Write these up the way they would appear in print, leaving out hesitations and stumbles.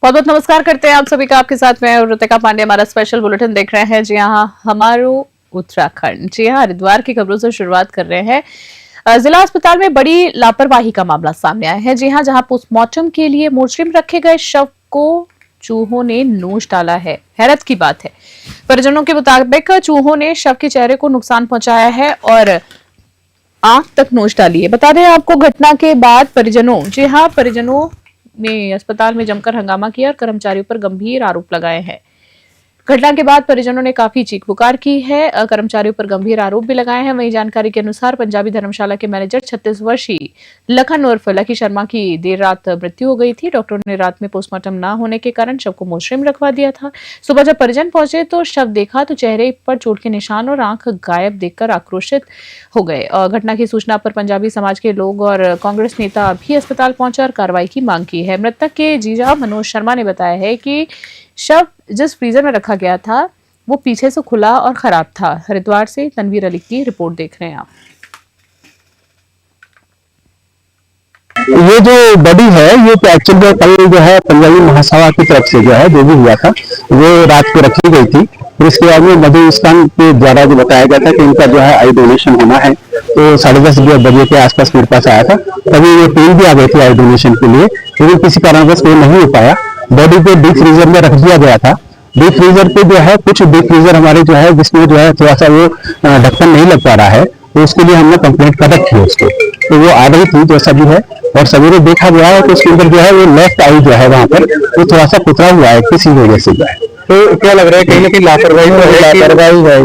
बहुत बहुत नमस्कार करते हैं आप सभी का। आपके साथ मैं ऋतिका पांडे। हमारा स्पेशल बुलेटिन देख रहे हैं। जी हाँ, हमारो उत्तराखंड। जी हाँ, हरिद्वार की खबरों से शुरुआत कर रहे हैं। जिला अस्पताल में बड़ी लापरवाही का मामला सामने आया है। जी हाँ, जहां पोस्टमार्टम के लिए मोर्चरी में रखे गए शव को चूहों ने नोच डाला है। हैरत की बात है, परिजनों के मुताबिक चूहों ने शव के चेहरे को नुकसान पहुंचाया है और आंख तक नोच डाली है। बता दें आपको, घटना के बाद परिजनों ने अस्पताल में जमकर हंगामा किया और कर्मचारियों पर गंभीर आरोप लगाए हैं। घटना के बाद परिजनों ने काफी चीख पुकार की है। कर्मचारियों पर गंभीर आरोप भी लगाए हैं। वहीं जानकारी के अनुसार पंजाबी धर्मशाला के मैनेजर 36 वर्षीय लखन उर्फ लकी शर्मा की देर रात मृत्यु हो गई थी। डॉक्टरों ने रात में पोस्टमार्टम न होने के कारण शव को मोर्चरी में रखवा दिया था। सुबह जब परिजन पहुंचे तो शव देखा तो चेहरे पर चोट के निशान और आंख गायब देखकर आक्रोशित हो गए। घटना की सूचना पर पंजाबी समाज के लोग और कांग्रेस नेता भी अस्पताल पहुंचे और कार्रवाई की मांग की है। मृतक के जीजा मनोज शर्मा ने बताया है कि शव जिस फ्रीजर में रखा गया था वो पीछे से खुला और खराब था। हरिद्वार से तनवीर अली की रिपोर्ट देख रहे हैं आप। ये जो बॉडी है ये तो एक्चुअली कल जो है पंजाबी महासभा की तरफ से जो है जो भी हुआ था वो रात को रखी गई थी। फिर इसके बाद में मधु मुस्कान के द्वारा जो बताया गया था कि इनका जो है आई डोनेशन होना है, तो 10:30 बजे के आसपास मेरे पास आया था। तभी ये टीम भी आ गई थी आई डोनेशन के लिए, लेकिन किसी कारणवश वो नहीं हो पाया। बॉडी को डीप फ्रीजर में रख दिया गया था। डीप फ्रीजर पे जो है कुछ डीप फ्रीजर हमारे जो है जिसमें जो है थोड़ा सा वो ढक्कन नहीं लग पा रहा है, तो उसके लिए हमने कंप्लेंट कर रखी है उसको। तो वो आ रही थी जैसा भी है, और सवेरे देखा गया है तो उसके अंदर जो है वो लेफ्ट आई जो है वहाँ पर वो थोड़ा सा कुतरा हुआ है किसी वजह से जो है। तो क्या लग रहा है कहीं ना कहीं लापरवाही तो है,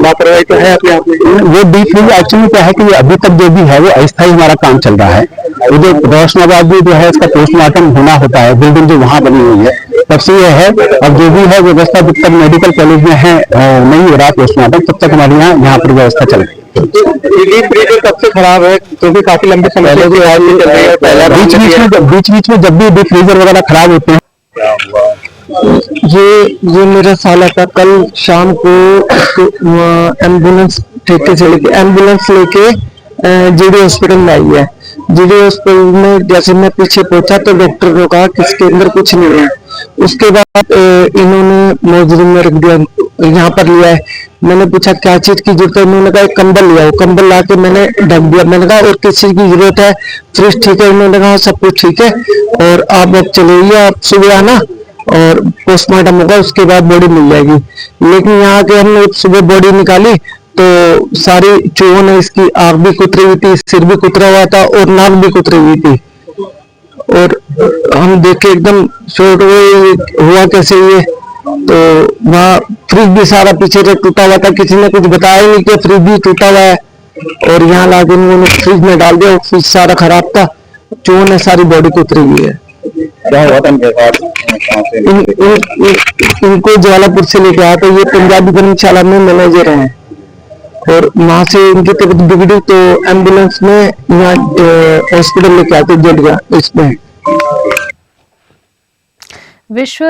लापरवाही तो है अपने आप में। वो डीप फ्रीज एक्चुअली क्या है कि अभी तक जो भी है वो अस्थायी हमारा काम चल रहा है। वो जो रोशनाबाद में जो है इसका पोस्टमार्टम होना होता है, बिल्डिंग जो वहाँ बनी हुई है तब से ये है। अब जो भी है व्यवस्था जब तक मेडिकल कॉलेज में है नहीं हो रहा पोस्टमार्टम, तब तक हमारे यहाँ पर व्यवस्था चल रही है। डीप फ्रीजर कब से खराब है, क्योंकि काफी लंबे समय से बीच बीच में जब भी डीप फ्रीजर वगैरह खराब होते हैं। ये मेरा साला था। कल शाम को एम्बुलेंस ठेके से लेके एम्बुलेंस लेके जीडी हॉस्पिटल में आई है। जीडी हॉस्पिटल में जैसे मैं पीछे पहुंचा तो डॉक्टर ने कहा कि इसके अंदर कुछ नहीं है। उसके बाद इन्होंने मोर्चरी में रख दिया, यहाँ पर लिया है। मैंने पूछा क्या चीज की जरूरत है, उन्होंने कहा कंबल लिया। वो कंबल ला के मैंने ढक दिया। मैंने कहा और किस चीज की जरूरत है, फ्रिज ठीक है? उन्होंने कहा सब कुछ ठीक है और आप अब चलिए, आप सुबह आना और पोस्टमार्टम होगा, उसके बाद बॉडी मिल जाएगी। लेकिन यहाँ के हमने सुबह बॉडी निकाली तो सारी चूहों ने इसकी आंख भी कुतरी हुई थी, सिर भी कुतरा हुआ था और नाक भी कुतरी हुई थी। और हम देख के एकदम शॉक हुए, हुआ कैसे ये। तो वहाँ फ्रिज भी सारा पीछे से टूटा हुआ था, किसी ने कुछ बताया नहीं कि फ्रिज भी टूटा हुआ है। और यहाँ लाके उन्होंने फ्रिज में डाल दिया, फ्रिज सारा खराब था। चूहों ने सारी बॉडी को उतरी हुई है। क्या हुआ था इनके साथ? इनको ज्वालापुर से लेके आया, तो ये पंजाबी धर्मशाला में मैनेजर हैं और वहां से इनकी तबीयत बिगड़ी तो एम्बुलेंस में यहाँ हॉस्पिटल लेके आते जट गया। इसमें विश्व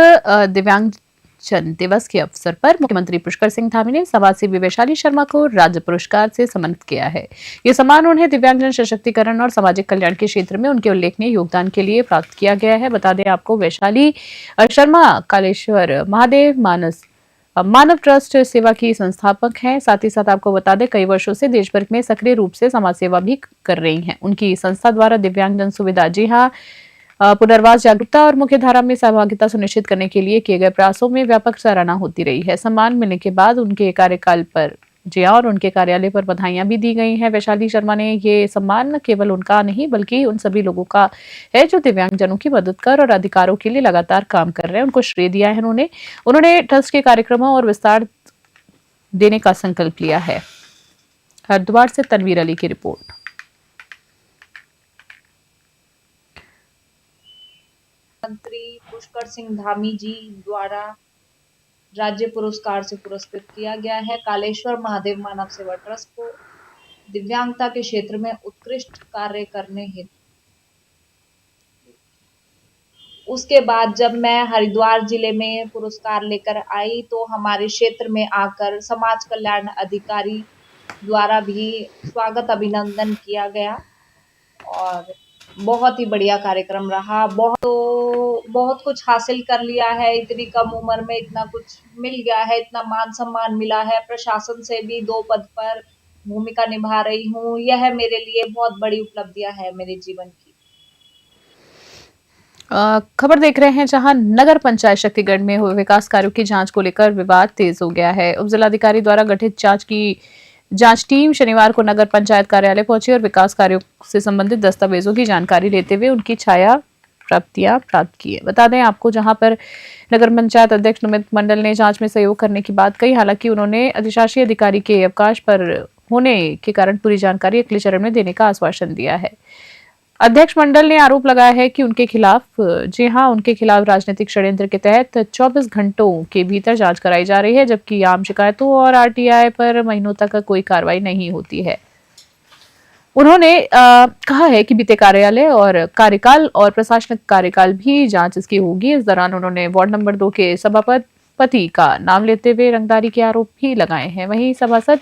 दिव्यांगजन दिवस के अवसर पर मुख्यमंत्री पुष्कर सिंह धामी ने समाजसेवी वैशाली शर्मा को राज्य पुरस्कार से सम्मानित किया है। ये सम्मान उन्हें दिव्यांगजन सशक्तिकरण और सामाजिक कल्याण के क्षेत्र में उनके उल्लेखनीय योगदान के लिए प्राप्त किया गया है। बता दें आपको, वैशाली शर्मा कालेश्वर महादेव मानव ट्रस्ट सेवा की संस्थापक हैं। साथ ही साथ आपको बता दें, कई वर्षों से देश भर में सक्रिय रूप से समाज सेवा भी कर रही हैं। उनकी संस्था द्वारा दिव्यांगजन सुविधा, जी हाँ, पुनर्वास, जागरूकता और मुख्य धारा में सहभागिता सुनिश्चित करने के लिए किए गए प्रयासों में व्यापक सराहना होती रही है। सम्मान मिलने के बाद उनके कार्यकाल पर और उनके कार्यालय पर बधाइयां भी दी गई हैं। वैशाली शर्मा ने ये सम्मान केवल उनका नहीं बल्कि उन सभी लोगों का है जो दिव्यांगजनों की मदद कर और अधिकारों के लिए लगातार काम कर रहे हैं। उनको श्रेय दिया है उन्होंने ट्रस्ट के कार्यक्रमों और विस्तार देने का संकल्प लिया है। हरिद्वार से तनवीर अली की रिपोर्ट। मंत्री पुष्कर सिंह धामी जी द्वारा राज्य पुरस्कार से पुरस्कृत किया गया है कालेश्वर महादेव मानव सेवा ट्रस्ट को दिव्यांगता के क्षेत्र में उत्कृष्ट कार्य करने हेतु। उसके बाद जब मैं हरिद्वार जिले में पुरस्कार लेकर आई तो हमारे क्षेत्र में आकर समाज कल्याण अधिकारी द्वारा भी स्वागत अभिनंदन किया गया और बहुत ही बढ़िया कार्यक्रम रहा। बहुत कुछ हासिल कर लिया है, इतनी कम उम्र में इतना कुछ मिल गया है, इतना मान सम्मान मिला है, प्रशासन से भी 2 पद पर भूमिका निभा रही हूँ। यह मेरे लिए बहुत बड़ी उपलब्धियाँ है मेरे जीवन की। खबर देख रहे हैं जहां नगर पंचायत शक्तिगढ़ में हुए विकास कार्यों की जांच को लेकर विवाद तेज हो गया है। उप जिलाधिकारी द्वारा गठित जांच टीम शनिवार को नगर पंचायत कार्यालय पहुंची और विकास कार्यों से संबंधित दस्तावेजों की जानकारी लेते हुए उनकी छाया प्राप्तियां प्राप्त की है। बता दें आपको, जहां पर नगर पंचायत अध्यक्ष नमित मंडल ने जांच में सहयोग करने की बात कही। हालांकि उन्होंने अधिशासी अधिकारी के अवकाश पर होने के कारण पूरी जानकारी अगले चरण में देने का आश्वासन दिया है। अध्यक्ष मंडल ने आरोप लगाया है कि उनके खिलाफ राजनीतिक षड्यंत्र के तहत 24 घंटों के भीतर जांच कराई जा रही है, जबकि आम शिकायतों और आरटीआई पर महीनों तक कोई कार्रवाई नहीं होती है। उन्होंने कहा है कि बीते कार्यालय और कार्यकाल और प्रशासनिक कार्यकाल भी जांच इसकी होगी। इस दौरान उन्होंने वार्ड नंबर 2 के सभापति का नाम लेते हुए रंगदारी के आरोप भी लगाए हैं। वहीं सभासद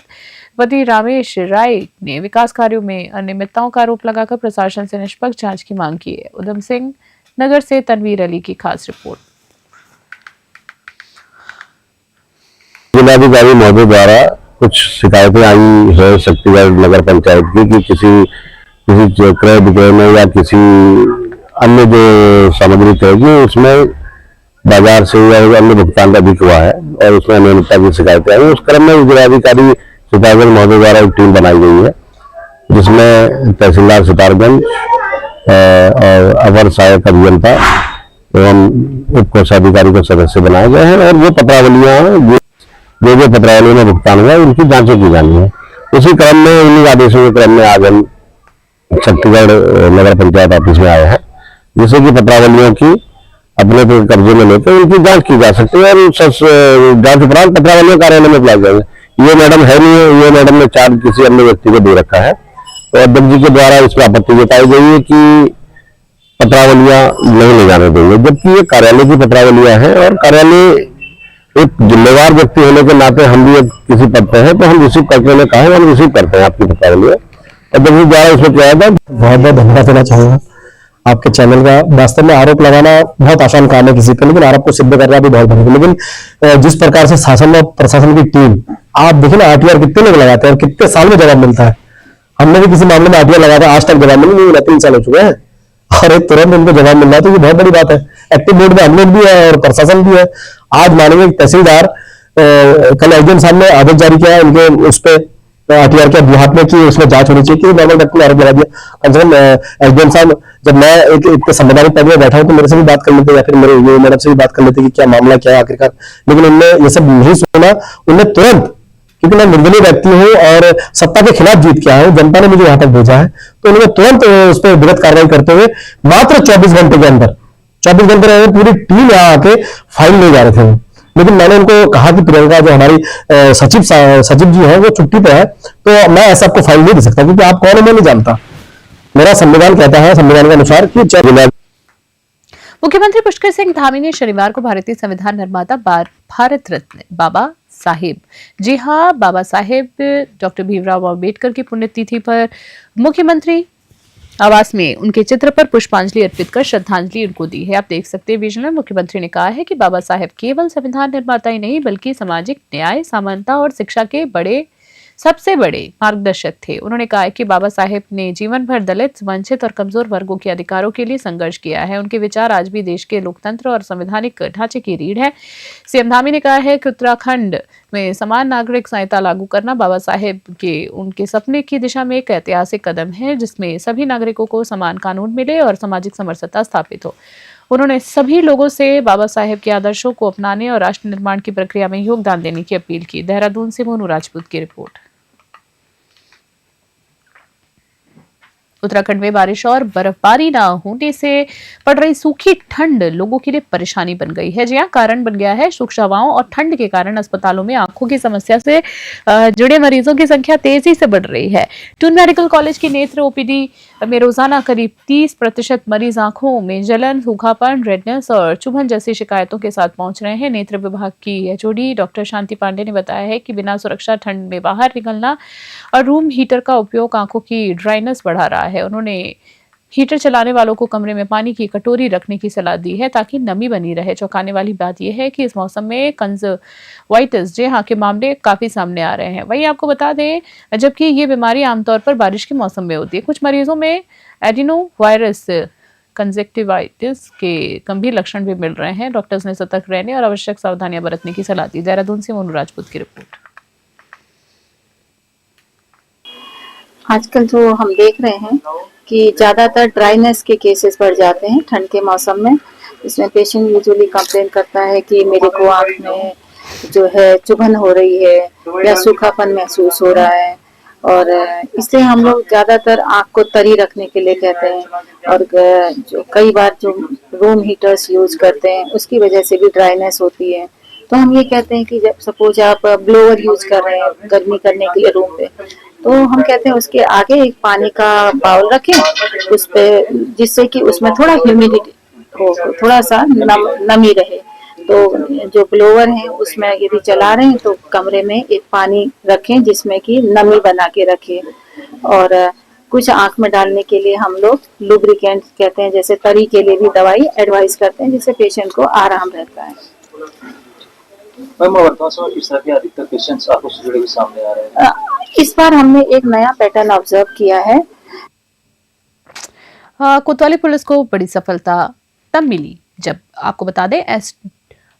पति रामेश राय ने विकास कार्यों में अनियमितताओं का आरोप लगाकर प्रशासन से निष्पक्ष जांच की मांग की है। उधम सिंह नगर से तनवीर अली की खास रिपोर्ट। जिलाधिकारी महोदय द्वारा कुछ शिकायतें आई है शक्तिगढ़ नगर पंचायत की कि किसी क्रय विक्रय में या किसी अन्य जो सामग्री कहेगी उसमें बाजार से या अन्य भुगतान का अधिक हुआ है और उसमें अनियमितता की शिकायतें आई। उस क्रम में जिलाधिकारी सितारगंज महोदय द्वारा एक टीम बनाई गई है जिसमें तहसीलदार सितारगंज और अवर सहायक अभियंता एवं उप कोषाधिकारी के सदस्य बनाए गए हैं और ये पत्रावलियां जो पत्रावलियों में भुगतान हुआ उनकी जांचें की जानी है। उसी क्रम में उन्हीं आदेशों के क्रम में आज हम शक्तिगढ़ नगर पंचायत ऑफिस में आए हैं, जिससे कि पत्रावलियों की अपने कब्जे में लेकर उनकी जांच की जा सकती है और जांच उपरांत पत्रावलियों कार्यालय में बुलाए जाएंगे। ये मैडम है नहीं है, ये मैडम ने चार्ज किसी अन्य व्यक्ति को दे रखा है तो अध्यक्ष जी के द्वारा इस पर आपत्ति जताई गई है कि पत्रावलियां नहीं ले जाने देंगे, जबकि ये कार्यालय की पत्रावलियां हैं और कार्यालय एक जिम्मेवार व्यक्ति होने के नाते हम भी किसी पद पर हैं तो हम रिसीव करने में कहा हम रिसीव करते हैं आपकी पत्रावलियां। अध्यक्ष जी द्वारा इसमें किया था। बहुत बहुत धन्यवाद देना चाहूंगा आपके चैनल का। वास्तव में आरोप लगाना बहुत आसान काम है किसी पे, लेकिन आरोप को सिद्ध करना भी बहुत मुश्किल। लेकिन जिस प्रकार से शासन और प्रशासन की टीम, आप देखिए ना आरटीआर कितने लोग लगाते हैं और कितने साल में जवाब मिलता है। हमने भी किसी मामले में आरटीआर लगाया था, आज तक जवाब मिला 3 साल हो चुके हैं और एक तुरंत उनको जवाब मिल रहा है तो ये बहुत बड़ी बात है। एक्टिव बोर्ड में हम लोग भी है और प्रशासन भी है। आज माननीय तहसीलदार कल एसडीएम साहब ने आदेश जारी किया है उनके उस पर आरटीआर के बिहाफ में कि उसमें जांच होनी चाहिए कि नॉर्मल व्यक्ति आरोप लगा दिया। कम से कम एसडीएम साहब, जब मैं एक संवैधानिक पद में बैठा हूं तो मेरे से भी बात कर लेते या फिर मेरे मैडम से भी बात कर लेते कि क्या मामला क्या है आखिरकार, लेकिन उनने ये सब नहीं सुना। उनने तुरंत, क्योंकि मैं निर्दलीय व्यक्ति हूं और सत्ता के खिलाफ जीत के आया हूं, जनता ने मुझे यहां तक भेजा है, तो उन्होंने तुरंत उस पर विगत कार्रवाई करते हुए मात्र 24 घंटे के अंदर 24 घंटे में पूरी टीम यहाँ आके फाइल ले जा रहे थे। लेकिन मैंने उनको कहा कि प्रियंका जो हमारी सचिव जी है वो छुट्टी पे है, तो मैं ऐसा आपको फाइल नहीं दे सकता क्योंकि आप कौन है मैं नहीं जानता। मेरा संविधान कहता है संविधान के अनुसार कि मुख्यमंत्री पुष्कर सिंह धामी ने शनिवार को भारतीय संविधान निर्माता भारत रत्न बाबा साहेब, जी हाँ, बाबा साहेब डॉक्टर भीमराव अम्बेडकर की पुण्यतिथि पर मुख्यमंत्री आवास में उनके चित्र पर पुष्पांजलि अर्पित कर श्रद्धांजलि उनको दी है। आप देख सकते हैं विजन में मुख्यमंत्री ने कहा है कि बाबा साहेब केवल संविधान निर्माता ही नहीं बल्कि सामाजिक न्याय, समानता और शिक्षा के सबसे बड़े मार्गदर्शक थे। उन्होंने कहा कि बाबा साहेब ने जीवन भर दलित, वंचित और कमजोर वर्गों के अधिकारों के लिए संघर्ष किया है। उनके विचार आज भी देश के लोकतंत्र और संवैधानिक ढांचे की रीढ़ है। सीएम धामी ने कहा है कि उत्तराखंड में समान नागरिक संहिता लागू करना बाबा साहेब के उनके सपने की दिशा में एक ऐतिहासिक कदम है, जिसमें सभी नागरिकों को समान कानून मिले और सामाजिक समरसता स्थापित हो। उन्होंने सभी लोगों से बाबा साहेब के आदर्शों को अपनाने और राष्ट्र निर्माण की प्रक्रिया में योगदान देने की अपील की। देहरादून से मोनू राजपूत की रिपोर्ट। उत्तराखंड में बारिश और बर्फबारी न होने से पड़ रही सूखी ठंड लोगों के लिए परेशानी बन गई है। जी हां, कारण बन गया है सूखी हवाओं और ठंड के कारण अस्पतालों में आंखों की समस्या से जुड़े मरीजों की संख्या तेजी से बढ़ रही है। टून मेडिकल कॉलेज की नेत्र ओपीडी में रोजाना करीब 30% मरीज आंखों में जलन, सूखापन, रेडनेस और चुभन जैसी शिकायतों के साथ पहुंच रहे हैं। नेत्र विभाग की एचओडी डॉक्टर शांति पांडे ने बताया है कि बिना सुरक्षा ठंड में बाहर निकलना और रूम हीटर का उपयोग आंखों की ड्राइनेस बढ़ा रहा है। उन्होंने हीटर चलाने वालों को कमरे में पानी की कटोरी रखने की सलाह दी है ताकि नमी बनी रहे। चौंकाने वाली बात यह है कि इस मौसम में कंजक्टिवाइटिस जी हाँ के मामले काफी सामने आ रहे हैं। वहीं आपको बता दें, जबकि ये बीमारी आमतौर पर बारिश के मौसम में होती है। कुछ मरीजों में एडिनोवायरस कंजक्टिवाइटिस के गंभीर लक्षण भी मिल रहे हैं। डॉक्टर्स ने सतर्क रहने और आवश्यक सावधानियां बरतने की सलाह दी। देहरादून से मोनू राजपूत की रिपोर्ट। आजकल जो हम देख रहे हैं कि ज्यादातर ड्राइनेस के केसेस बढ़ जाते हैं ठंड के मौसम में। इसमें पेशेंट यूजुअली कंप्लेन करता है कि मेरे को आंख में जो है चुभन हो रही है या सूखापन महसूस हो रहा है, और इसलिए हम लोग ज्यादातर आंख को तरी रखने के लिए कहते हैं। और जो कई बार जो रूम हीटर्स यूज करते हैं उसकी वजह से भी ड्राइनेस होती है। तो हम ये कहते हैं कि जब सपोज आप ब्लोअर यूज कर रहे हैं गर्मी करने के लिए रूम पे, तो हम कहते हैं उसके आगे एक पानी का बाउल रखें उस पे, जिससे कि उसमें थोड़ा ह्यूमिडिटी हो, थोड़ा सा नमी रहे। तो जो ब्लोअर है उसमें यदि चला रहे हैं तो कमरे में एक पानी रखें जिसमें कि नमी बना के रखें। और कुछ आंख में डालने के लिए हम लोग लुब्रिकेंट कहते हैं, जैसे तरी के लिए भी दवाई एडवाइस करते हैं जिससे पेशेंट को आराम रहता है। मैम, वर्तमान समय किस तरह के अधिकतर पेशेंट्स आंखों से जुड़े हुए सामने आ रहे हैं? इस बार हमने एक नया पैटर्न ऑब्जर्व किया है। कोतवाली पुलिस को बड़ी सफलता तब मिली जब आपको बता दें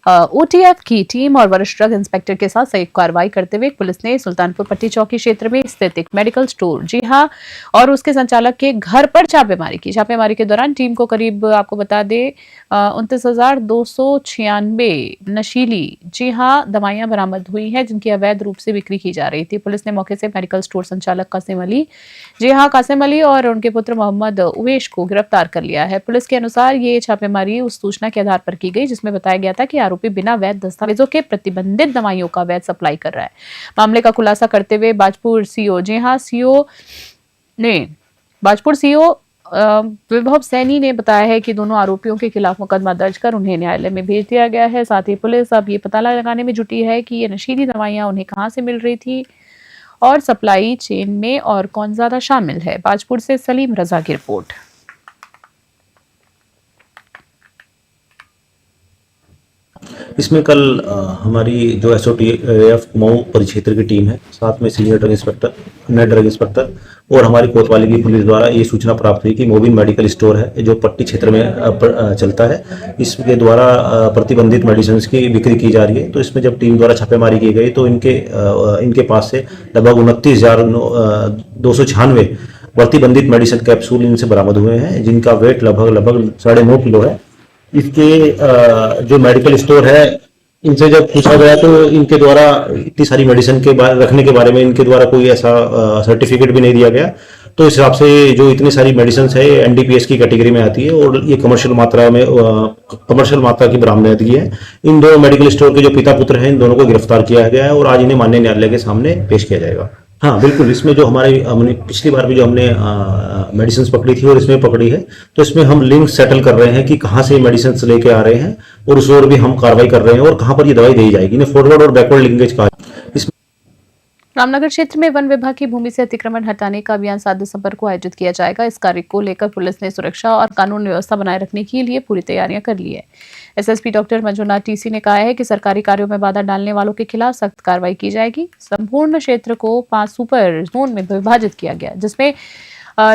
ओटीएफ की टीम और वरिष्ठ ड्रग इंस्पेक्टर के साथ संयुक्त कार्रवाई करते हुए पुलिस ने सुल्तानपुर पट्टी चौकी क्षेत्र में स्थित एक मेडिकल स्टोर जी हां और उसके संचालक के घर पर छापेमारी की। छापेमारी के दौरान टीम को करीब आपको बता दें 29,296 नशीली जी हां दवाइयां बरामद हुई हैं जिनकी अवैध रूप से बिक्री की जा रही थी। पुलिस ने मौके से मेडिकल स्टोर संचालक कासिम अली जी हां कासिम अली और उनके पुत्र मोहम्मद उवेश को गिरफ्तार कर लिया है। पुलिस के अनुसार ये छापेमारी उस सूचना के आधार पर की गई जिसमें बताया गया था कि आरोपी बिना वैध दस्तावेजों के प्रतिबंधित दवाइयों का वैध सप्लाई कर रहा है। मामले का खुलासा करते हुए बाजपुर सीओ जी हां सीओ ने बाजपुर सीओ विभव सैनी ने बताया है कि दोनों आरोपियों के खिलाफ मुकदमा दर्ज कर उन्हें न्यायालय में भेज दिया गया है। साथ ही पुलिस अब ये पता लगाने में जुटी है कि ये नशीली दवाइयां उन्हें कहां से मिल रही थी और सप्लाई चेन में और कौन ज्यादा शामिल है। बाजपुर से सलीम रजा की रिपोर्ट। इसमें कल हमारी जो एसओटीएफ मऊ परिक्षेत्र की टीम है, साथ में सीनियर ड्रग इंस्पेक्टर, नए ड्रग इंस्पेक्टर और हमारी कोतवाली की पुलिस द्वारा ये सूचना प्राप्त हुई कि मोबिन मेडिकल स्टोर है जो पट्टी क्षेत्र में चलता है, इसके द्वारा प्रतिबंधित मेडिसिन की बिक्री की जा रही है। तो इसमें जब टीम द्वारा छापेमारी की गई तो इनके पास से लगभग 29,296 प्रतिबंधित मेडिसिन कैप्सूल इनसे बरामद हुए हैं जिनका वेट लगभग 9.5 किलो है। इसके जो मेडिकल स्टोर है इनसे जब पूछा गया तो इनके द्वारा इतनी सारी मेडिसिन के रखने के बारे में इनके द्वारा कोई ऐसा सर्टिफिकेट भी नहीं दिया गया। तो इस हिसाब से जो इतनी सारी मेडिसिन है एनडीपीएस की कैटेगरी में आती है और ये कमर्शियल मात्रा की बरामदगी है। इन दो मेडिकल स्टोर के जो पिता पुत्र हैं इन दोनों को गिरफ्तार किया गया है और आज इन्हें माननीय न्यायालय के सामने पेश किया जाएगा। हाँ बिल्कुल, इसमें जो हमने पिछली बार भी जो हमने मेडिसिन पकड़ी थी और इसमें पकड़ी है तो इसमें हम लिंक सेटल कर रहे हैं कि कहाँ से मेडिसिन लेके आ रहे हैं और उस ओर भी हम कार्रवाई कर रहे हैं और कहाँ पर ये दवाई दी जाएगी। इन्हें फॉरवर्ड और बैकवर्ड लिंकेज कहा। रामनगर क्षेत्र में वन विभाग की भूमि से अतिक्रमण हटाने का अभियान 7 दिसंबर को आयोजित किया जाएगा। इस कार्य को लेकर पुलिस ने सुरक्षा और कानून व्यवस्था बनाए रखने के लिए पूरी तैयारियां कर ली है। एसएसपी डॉक्टर मंजुनाथ टीसी ने कहा है कि सरकारी कार्यों में बाधा डालने वालों के खिलाफ सख्त कार्रवाई की जाएगी। संपूर्ण क्षेत्र को 5 सुपर जोन में विभाजित किया गया जिसमें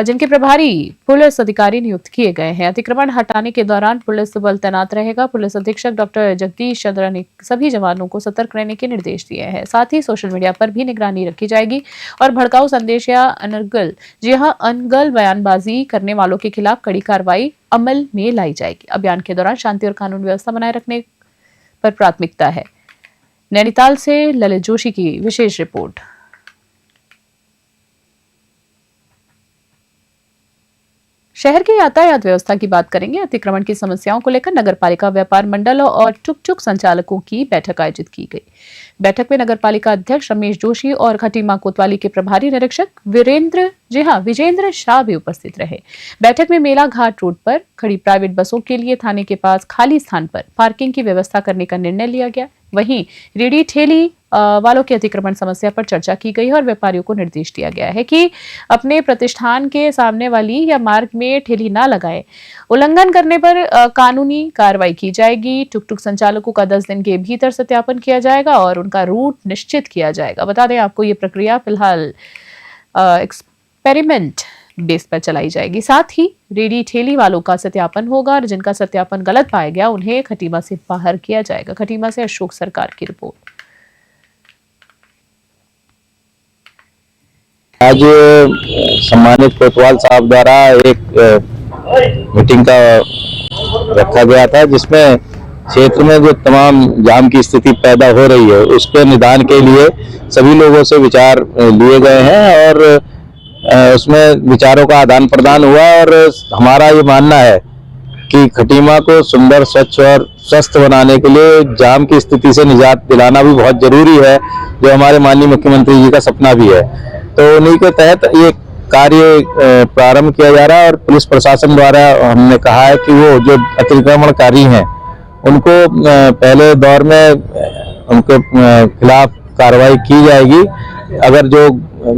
जिनके प्रभारी पुलिस अधिकारी नियुक्त किए गए हैं। अतिक्रमण हटाने के दौरान पुलिस बल तैनात रहेगा। पुलिस अधीक्षक डॉक्टर जगदीश चंद्रा ने सभी जवानों को सतर्क रहने के निर्देश दिए हैं। साथ ही सोशल मीडिया पर भी निगरानी रखी जाएगी और भड़काऊ संदेश या अनगल बयानबाजी करने वालों के खिलाफ कड़ी कार्रवाई अमल में लाई जाएगी। अभियान के दौरान शांति और कानून व्यवस्था बनाए रखने पर प्राथमिकता है। नैनीताल से ललित जोशी की विशेष रिपोर्ट। शहर की यातायात व्यवस्था की बात करेंगे। अतिक्रमण की समस्याओं को लेकर नगरपालिका व्यापार मंडल और टुक संचालकों की बैठक आयोजित की गई। बैठक में नगरपालिका अध्यक्ष रमेश जोशी और खटीमा कोतवाली के प्रभारी निरीक्षक विजेंद्र शाह भी उपस्थित रहे। बैठक में मेला घाट रोड पर खड़ी प्राइवेट बसों के लिए थाने के पास खाली स्थान पर पार्किंग की व्यवस्था करने का निर्णय लिया गया। वहीं रेडी ठेली वालों की अतिक्रमण समस्या पर चर्चा की गई है और व्यापारियों को निर्देश दिया गया है कि अपने प्रतिष्ठान के सामने वाली या मार्ग में ठेली ना लगाएं। उल्लंघन करने पर कानूनी कार्रवाई की जाएगी। टुक टुक संचालकों का 10 दिन के भीतर सत्यापन किया जाएगा और उनका रूट निश्चित किया जाएगा। बता दें आपको ये प्रक्रिया फिलहाल एक्सपेरिमेंट बेस पर चलाई जाएगी। साथ ही रेडी ठेली वालों का सत्यापन होगा और जिनका सत्यापन गलत पाया गया उन्हें खटीमा से बाहर किया जाएगा। खटीमा से अशोक सरकार की रिपोर्ट। आज सम्मानित कोतवाल साहब द्वारा एक मीटिंग का रखा गया था, जिसमें क्षेत्र में जो तमाम जाम की स्थिति पैदा हो रही है उसके निदान के लिए सभी लोगों से विचार लिए गए हैं और उसमें विचारों का आदान प्रदान हुआ और हमारा ये मानना है कि खटीमा को सुंदर, स्वच्छ और स्वस्थ बनाने के लिए जाम की स्थिति से निजात दिलाना भी बहुत जरूरी है, जो हमारे माननीय मुख्यमंत्री जी का सपना भी है। तो उन्हीं के तहत ये कार्य प्रारंभ किया जा रहा है और पुलिस प्रशासन द्वारा हमने कहा है कि वो जो अतिक्रमणकारी हैं उनको पहले दौर में उनके खिलाफ कार्रवाई की जाएगी अगर जो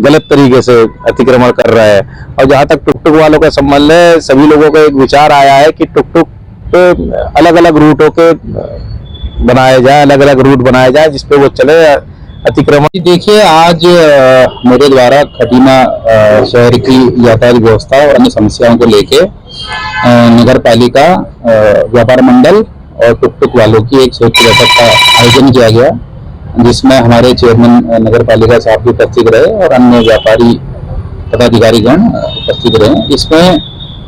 गलत तरीके से अतिक्रमण कर रहा है। और जहां तक टुक टुक वालों का संबंध है, सभी लोगों का एक विचार आया है कि टुक टुक पे अलग अलग रूटों के बनाए जाए, अलग अलग रूट बनाए जाए जिसपे वो चले अतिक्रमण। देखिए, आज मेरे द्वारा खटीमा शहर की यातायात व्यवस्था और अन्य समस्याओं को लेके नगर पालिका, व्यापार मंडल और टुक टुक वालों की एक संयुक्त बैठक का आयोजन किया गया, जिसमें हमारे चेयरमैन नगर पालिका साहब भी उपस्थित रहे और अन्य व्यापारी पदाधिकारीगण उपस्थित रहे। इसमें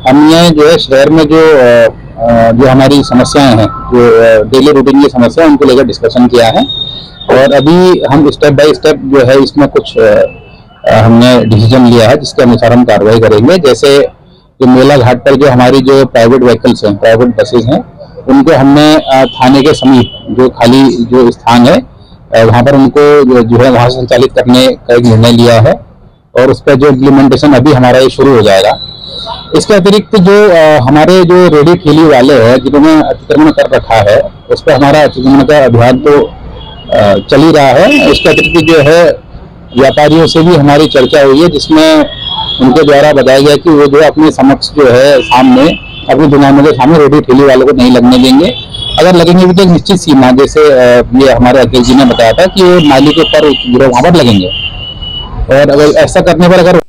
हमने जो है शहर में जो हमारी समस्याएं हैं, जो डेली रूटीन की समस्या है, उनको लेकर डिस्कशन किया है और अभी हम स्टेप बाय स्टेप जो है इसमें कुछ हमने डिसीजन लिया है जिसके अनुसार हम कार्रवाई करेंगे। जैसे जो मेला घाट पर जो हमारी जो प्राइवेट व्हीकल्स हैं, प्राइवेट बसेज हैं, उनको हमने थाने के समीप जो खाली जो स्थान है वहाँ पर उनको जो है वहाँ संचालित करने का एक निर्णय लिया है और उसका जो इम्प्लीमेंटेशन अभी हमारा ये शुरू हो जाएगा। इसके अतिरिक्त जो हमारे जो रेडी ठेली वाले हैं जिन्होंने अतिक्रमण कर रखा है, उस पर हमारा अतिक्रमण का अभियान तो चल ही रहा है। इसके अतिरिक्त जो है व्यापारियों से भी हमारी चर्चा हुई है, जिसमें उनके द्वारा बताया गया कि वो जो अपने समक्ष जो है सामने अपनी दुकानों के सामने रेडी ठेली वालों को नहीं लगने देंगे। अगर लगेंगे भी तो एक निश्चित सीमा, जैसे ये हमारे अखिल जी ने बताया था कि ये नाली के ऊपर वहां पर लगेंगे और अगर ऐसा करने पर अगर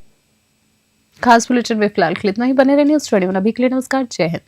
खास बुलेटिन में फिलहाल के लिए इतना ही। बने रहने उस स्टूडियो में। अभी के लिए नमस्कार, जय हिंद।